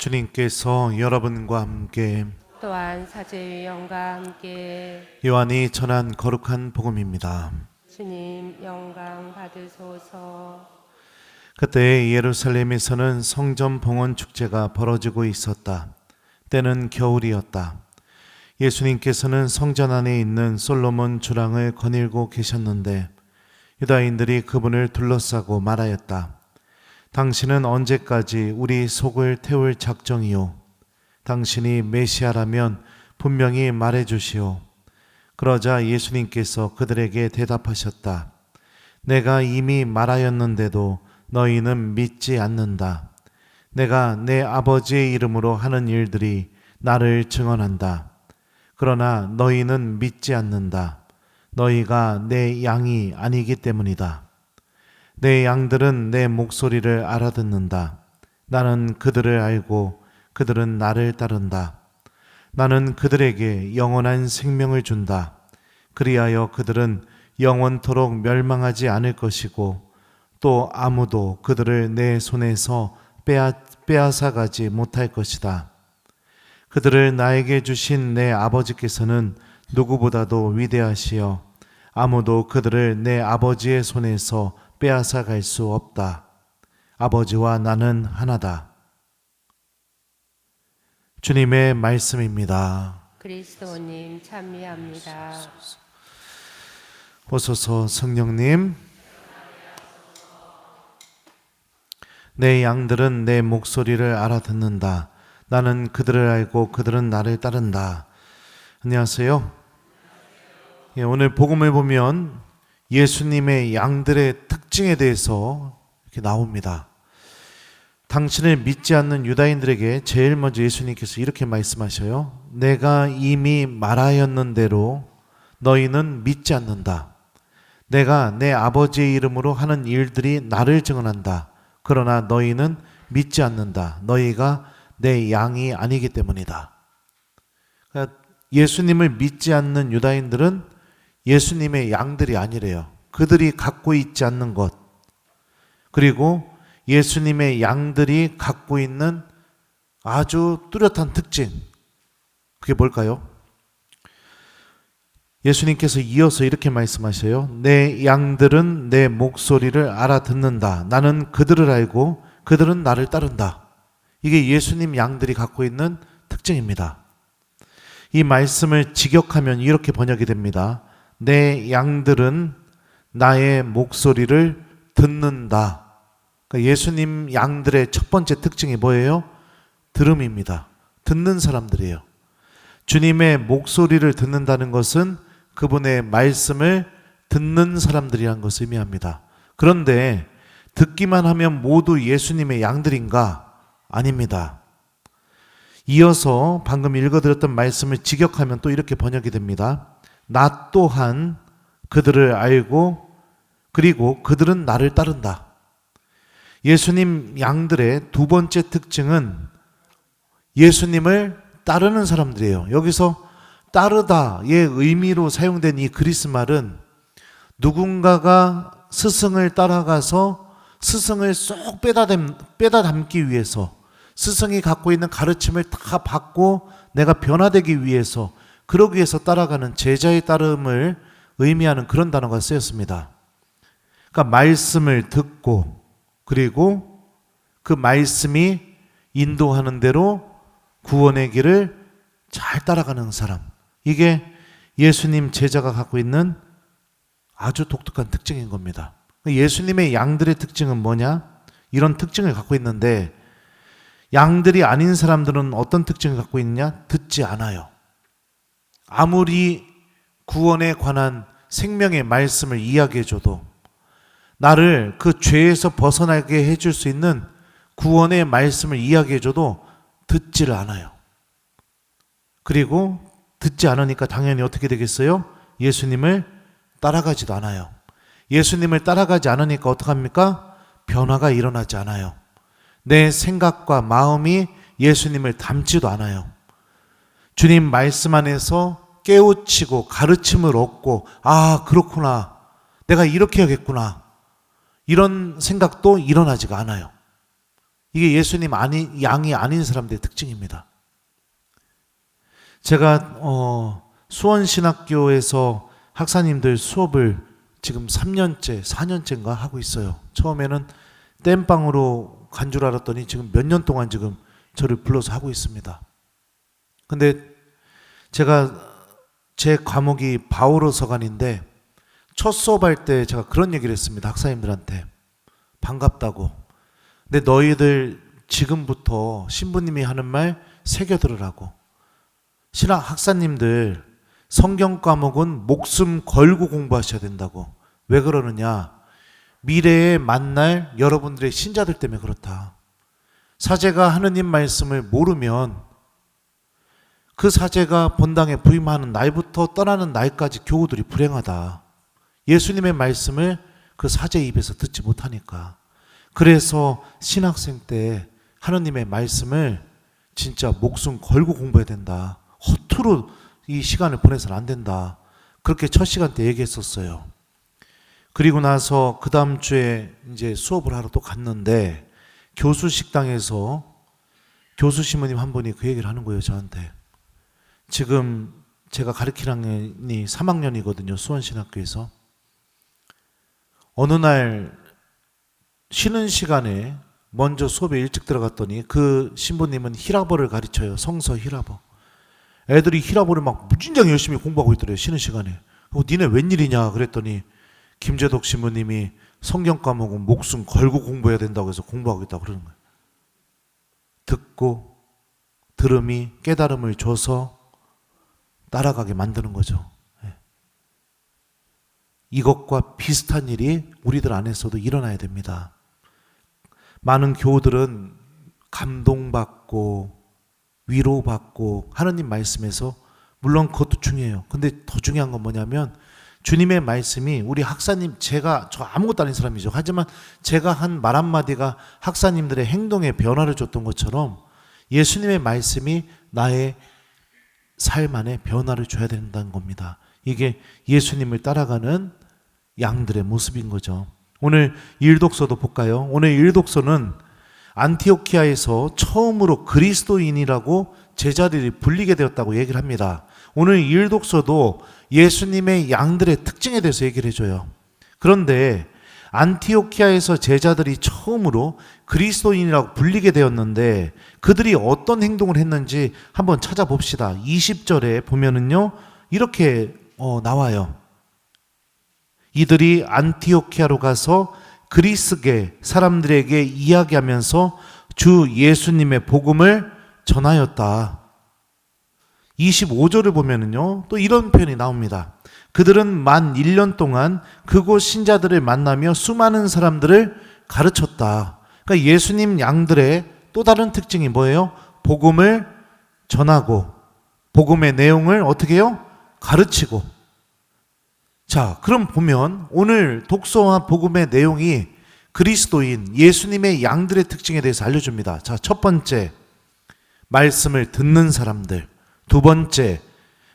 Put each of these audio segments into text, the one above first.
주님께서 여러분과 함께 또한 사제의 영과 함께 요한이 전한 거룩한 복음입니다. 주님 영광 받으소서. 그때 예루살렘에서는 성전 봉헌 축제가 벌어지고 있었다. 때는 겨울이었다. 예수님께서는 성전 안에 있는 솔로몬 주랑을 거닐고 계셨는데 유다인들이 그분을 둘러싸고 말하였다. 당신은 언제까지 우리 속을 태울 작정이요? 당신이 메시아라면 분명히 말해주시오. 그러자 예수님께서 그들에게 대답하셨다. 내가 이미 말하였는데도 너희는 믿지 않는다. 내가 내 아버지의 이름으로 하는 일들이 나를 증언한다. 그러나 너희는 믿지 않는다. 너희가 내 양이 아니기 때문이다. 내 양들은 내 목소리를 알아듣는다. 나는 그들을 알고 그들은 나를 따른다. 나는 그들에게 영원한 생명을 준다. 그리하여 그들은 영원토록 멸망하지 않을 것이고 또 아무도 그들을 내 손에서 빼앗아가지 못할 것이다. 그들을 나에게 주신 내 아버지께서는 누구보다도 위대하시여 아무도 그들을 내 아버지의 손에서 빼앗아갈 수 없다. 아버지와 나는 하나다. 주님의 말씀입니다. 그리스도님 찬미합니다. 오소서 성령님. 내 양들은 내 목소리를 알아듣는다. 나는 그들을 알고 그들은 나를 따른다. 안녕하세요. 오늘 복음을 보면 예수님의 양들의 특징에 대해서 이렇게 나옵니다. 당신을 믿지 않는 유다인들에게 제일 먼저 예수님께서 이렇게 말씀하셔요. 내가 이미 말하였는 대로 너희는 믿지 않는다. 내가 내 아버지의 이름으로 하는 일들이 나를 증언한다. 그러나 너희는 믿지 않는다. 너희가 내 양이 아니기 때문이다. 그러니까 예수님을 믿지 않는 유다인들은 예수님의 양들이 아니래요. 그들이 갖고 있지 않는 것, 그리고 예수님의 양들이 갖고 있는 아주 뚜렷한 특징, 그게 뭘까요? 예수님께서 이어서 이렇게 말씀하셔요. 내 양들은 내 목소리를 알아듣는다. 나는 그들을 알고 그들은 나를 따른다. 이게 예수님 양들이 갖고 있는 특징입니다. 이 말씀을 직역하면 이렇게 번역이 됩니다. 내 양들은 나의 목소리를 듣는다. 그러니까 예수님 양들의 첫 번째 특징이 뭐예요? 들음입니다. 듣는 사람들이에요. 주님의 목소리를 듣는다는 것은 그분의 말씀을 듣는 사람들이라는 것을 의미합니다. 그런데 듣기만 하면 모두 예수님의 양들인가? 아닙니다. 이어서 방금 읽어드렸던 말씀을 직역하면 또 이렇게 번역이 됩니다. 나 또한 그들을 알고 그리고 그들은 나를 따른다. 예수님 양들의 두 번째 특징은 예수님을 따르는 사람들이에요. 여기서 따르다의 의미로 사용된 이 그리스 말은 누군가가 스승을 따라가서 스승을 쏙 빼다 담기 위해서 스승이 갖고 있는 가르침을 다 받고 내가 변화되기 위해서 그러기 위해서 따라가는 제자의 따름을 의미하는 그런 단어가 쓰였습니다. 그러니까 말씀을 듣고 그리고 그 말씀이 인도하는 대로 구원의 길을 잘 따라가는 사람, 이게 예수님 제자가 갖고 있는 아주 독특한 특징인 겁니다. 예수님의 양들의 특징은 뭐냐? 이런 특징을 갖고 있는데 양들이 아닌 사람들은 어떤 특징을 갖고 있느냐? 듣지 않아요. 아무리 구원에 관한 생명의 말씀을 이야기해줘도 나를 그 죄에서 벗어나게 해줄 수 있는 구원의 말씀을 이야기해줘도 듣지를 않아요. 그리고 듣지 않으니까 당연히 어떻게 되겠어요? 예수님을 따라가지도 않아요. 예수님을 따라가지 않으니까 어떡합니까? 변화가 일어나지 않아요. 내 생각과 마음이 예수님을 닮지도 않아요. 주님 말씀 안에서 깨우치고 가르침을 얻고 아 그렇구나, 내가 이렇게 해야겠구나, 이런 생각도 일어나지가 않아요. 이게 예수님 양이 아닌 사람들의 특징입니다. 제가 수원신학교에서 학사님들 수업을 지금 3년째, 4년째인가 하고 있어요. 처음에는 땜빵으로 간 줄 알았더니 지금 몇 년 동안 지금 저를 불러서 하고 있습니다. 근데 제가 제 과목이 바오로 서간인데 첫 수업할 때 제가 그런 얘기를 했습니다. 학사님들한테. 반갑다고. 근데 너희들 지금부터 신부님이 하는 말 새겨 들으라고. 신학 학사님들 성경 과목은 목숨 걸고 공부하셔야 된다고. 왜 그러느냐? 미래에 만날 여러분들의 신자들 때문에 그렇다. 사제가 하느님 말씀을 모르면 그 사제가 본당에 부임하는 날부터 떠나는 날까지 교우들이 불행하다. 예수님의 말씀을 그 사제 입에서 듣지 못하니까. 그래서 신학생 때 하느님의 말씀을 진짜 목숨 걸고 공부해야 된다. 허투루 이 시간을 보내서는 안 된다. 그렇게 첫 시간 때 얘기했었어요. 그리고 나서 그 다음 주에 이제 수업을 하러 또 갔는데 교수 식당에서 교수 신부님 한 분이 그 얘기를 하는 거예요, 저한테. 지금 제가 가르치는 학년이 3학년이거든요, 수원신학교에서. 어느 날 쉬는 시간에 먼저 수업에 일찍 들어갔더니 그 신부님은 히라버를 가르쳐요. 성서 히라버. 애들이 히라버를 막 무진장 열심히 공부하고 있더래요, 쉬는 시간에. 니네 웬일이냐 그랬더니 김재덕 신부님이 성경 과목은 목숨 걸고 공부해야 된다고 해서 공부하고 있다고 그러는 거예요. 듣고 들음이 깨달음을 줘서 따라가게 만드는 거죠. 이것과 비슷한 일이 우리들 안에서도 일어나야 됩니다. 많은 교우들은 감동받고 위로받고 하느님 말씀에서 물론 그것도 중요해요. 근데 더 중요한 건 뭐냐면 주님의 말씀이 우리 학사님, 저 아무것도 아닌 사람이죠. 하지만 제가 한 말 한마디가 학사님들의 행동에 변화를 줬던 것처럼 예수님의 말씀이 나의 삶 안에 변화를 줘야 된다는 겁니다. 이게 예수님을 따라가는 양들의 모습인 거죠. 오늘 일독서도 볼까요? 오늘 일독서는 안티오키아에서 처음으로 그리스도인이라고 제자들이 불리게 되었다고 얘기를 합니다. 오늘 일독서도 예수님의 양들의 특징에 대해서 얘기를 해줘요. 그런데 안티오키아에서 제자들이 처음으로 그리스도인이라고 불리게 되었는데 그들이 어떤 행동을 했는지 한번 찾아봅시다. 20절에 보면은요, 이렇게 나와요. 이들이 안티오키아로 가서 그리스계 사람들에게 이야기하면서 주 예수님의 복음을 전하였다. 25절을 보면은요, 또 이런 표현이 나옵니다. 그들은 만 1년 동안 그곳 신자들을 만나며 수많은 사람들을 가르쳤다. 그러니까 예수님 양들의 또 다른 특징이 뭐예요? 복음을 전하고 복음의 내용을 어떻게 해요? 가르치고. 자, 그럼 보면 오늘 독서와 복음의 내용이 그리스도인 예수님의 양들의 특징에 대해서 알려줍니다. 자, 첫 번째, 말씀을 듣는 사람들. 두 번째,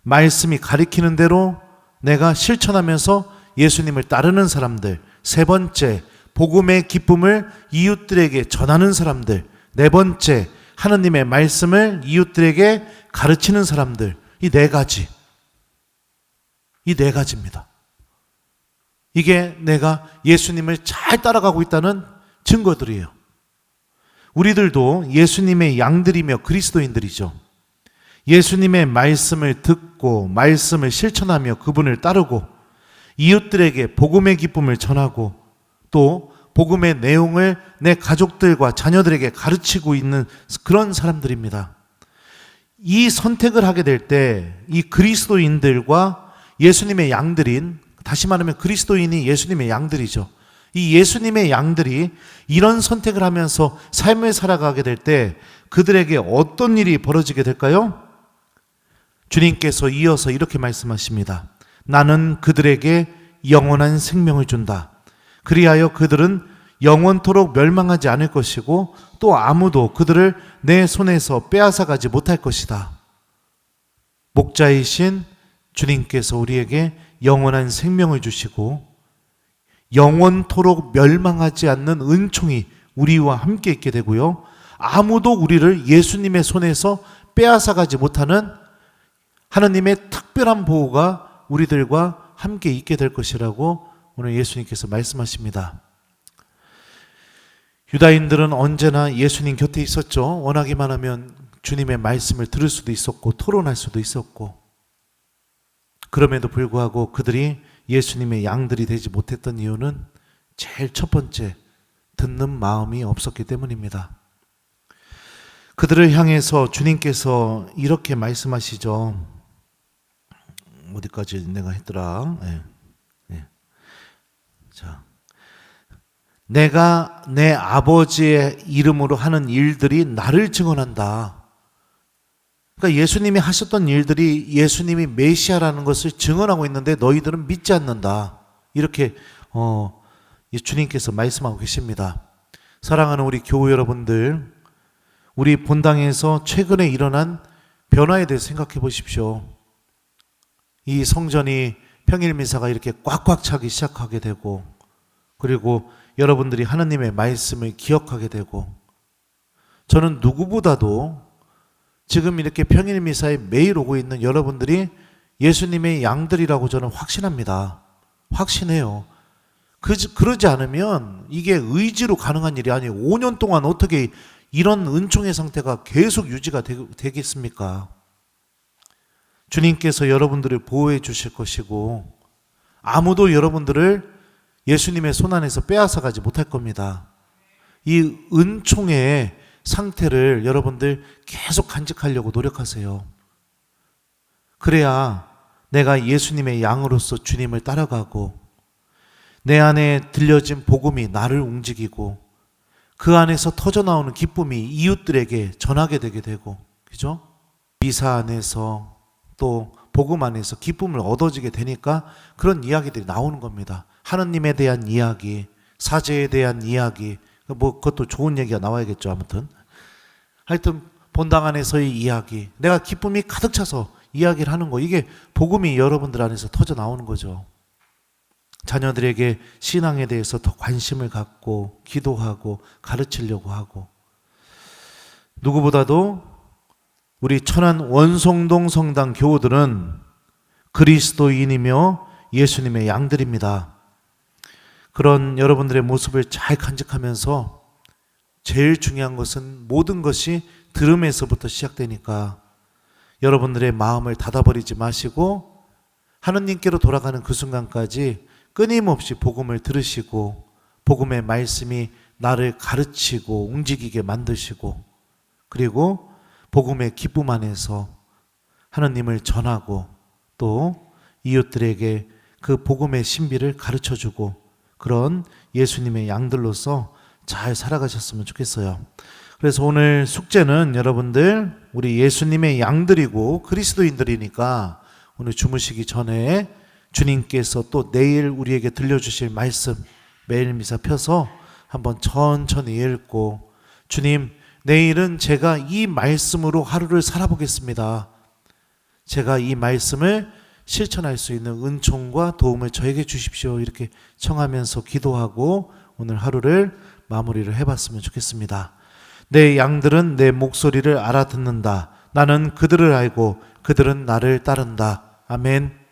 말씀이 가리키는 대로 내가 실천하면서 예수님을 따르는 사람들. 세 번째, 복음의 기쁨을 이웃들에게 전하는 사람들. 네 번째, 하느님의 말씀을 이웃들에게 가르치는 사람들. 이 네 가지. 이 네 가지입니다. 이게 내가 예수님을 잘 따라가고 있다는 증거들이에요. 우리들도 예수님의 양들이며 그리스도인들이죠. 예수님의 말씀을 듣고 말씀을 실천하며 그분을 따르고 이웃들에게 복음의 기쁨을 전하고 또 복음의 내용을 내 가족들과 자녀들에게 가르치고 있는 그런 사람들입니다. 이 선택을 하게 될 때 이 그리스도인들과 예수님의 양들인, 다시 말하면 그리스도인이 예수님의 양들이죠. 이 예수님의 양들이 이런 선택을 하면서 삶을 살아가게 될 때 그들에게 어떤 일이 벌어지게 될까요? 주님께서 이어서 이렇게 말씀하십니다. 나는 그들에게 영원한 생명을 준다. 그리하여 그들은 영원토록 멸망하지 않을 것이고 또 아무도 그들을 내 손에서 빼앗아가지 못할 것이다. 목자이신 주님께서 우리에게 영원한 생명을 주시고 영원토록 멸망하지 않는 은총이 우리와 함께 있게 되고요. 아무도 우리를 예수님의 손에서 빼앗아가지 못하는 하나님의 특별한 보호가 우리들과 함께 있게 될 것이라고 오늘 예수님께서 말씀하십니다. 유다인들은 언제나 예수님 곁에 있었죠. 원하기만 하면 주님의 말씀을 들을 수도 있었고 토론할 수도 있었고, 그럼에도 불구하고 그들이 예수님의 양들이 되지 못했던 이유는 제일 첫 번째, 듣는 마음이 없었기 때문입니다. 그들을 향해서 주님께서 이렇게 말씀하시죠. 어디까지 내가 했더라? 자, 내가 내 아버지의 이름으로 하는 일들이 나를 증언한다. 그러니까 예수님이 하셨던 일들이 예수님이 메시아라는 것을 증언하고 있는데 너희들은 믿지 않는다. 이렇게 주님께서 말씀하고 계십니다. 사랑하는 우리 교우 여러분들, 우리 본당에서 최근에 일어난 변화에 대해서 생각해 보십시오. 이 성전이 평일 미사가 이렇게 꽉꽉 차기 시작하게 되고, 그리고 여러분들이 하나님의 말씀을 기억하게 되고, 저는 누구보다도 지금 이렇게 평일 미사에 매일 오고 있는 여러분들이 예수님의 양들이라고 저는 확신합니다. 확신해요. 그러지 않으면 이게 의지로 가능한 일이 아니에요. 5년 동안 어떻게 이런 은총의 상태가 계속 유지가 되겠습니까? 주님께서 여러분들을 보호해 주실 것이고 아무도 여러분들을 예수님의 손안에서 빼앗아가지 못할 겁니다. 이 은총의 상태를 여러분들 계속 간직하려고 노력하세요. 그래야 내가 예수님의 양으로서 주님을 따라가고 내 안에 들려진 복음이 나를 움직이고 그 안에서 터져나오는 기쁨이 이웃들에게 전하게 되게 되고, 그죠? 미사 안에서 또 복음 안에서 기쁨을 얻어지게 되니까 그런 이야기들이 나오는 겁니다. 하느님에 대한 이야기, 사제에 대한 이야기, 그것도 좋은 얘기가 나와야겠죠. 아무튼 하여튼 본당 안에서의 이야기, 내가 기쁨이 가득 차서 이야기를 하는 거, 이게 복음이 여러분들 안에서 터져 나오는 거죠. 자녀들에게 신앙에 대해서 더 관심을 갖고 기도하고 가르치려고 하고, 누구보다도 우리 천안 원송동 성당 교우들은 그리스도인이며 예수님의 양들입니다. 그런 여러분들의 모습을 잘 간직하면서 제일 중요한 것은 모든 것이 들음에서부터 시작되니까 여러분들의 마음을 닫아버리지 마시고 하느님께로 돌아가는 그 순간까지 끊임없이 복음을 들으시고 복음의 말씀이 나를 가르치고 움직이게 만드시고, 그리고 복음의 기쁨 안에서 하느님을 전하고 또 이웃들에게 그 복음의 신비를 가르쳐주고 그런 예수님의 양들로서 잘 살아가셨으면 좋겠어요. 그래서 오늘 숙제는 여러분들 우리 예수님의 양들이고 그리스도인들이니까 오늘 주무시기 전에 주님께서 또 내일 우리에게 들려주실 말씀 매일 미사 펴서 한번 천천히 읽고, 주님, 내일은 제가 이 말씀으로 하루를 살아보겠습니다. 제가 이 말씀을 실천할 수 있는 은총과 도움을 저에게 주십시오. 이렇게 청하면서 기도하고 오늘 하루를 마무리를 해봤으면 좋겠습니다. 내 양들은 내 목소리를 알아듣는다. 나는 그들을 알고 그들은 나를 따른다. 아멘.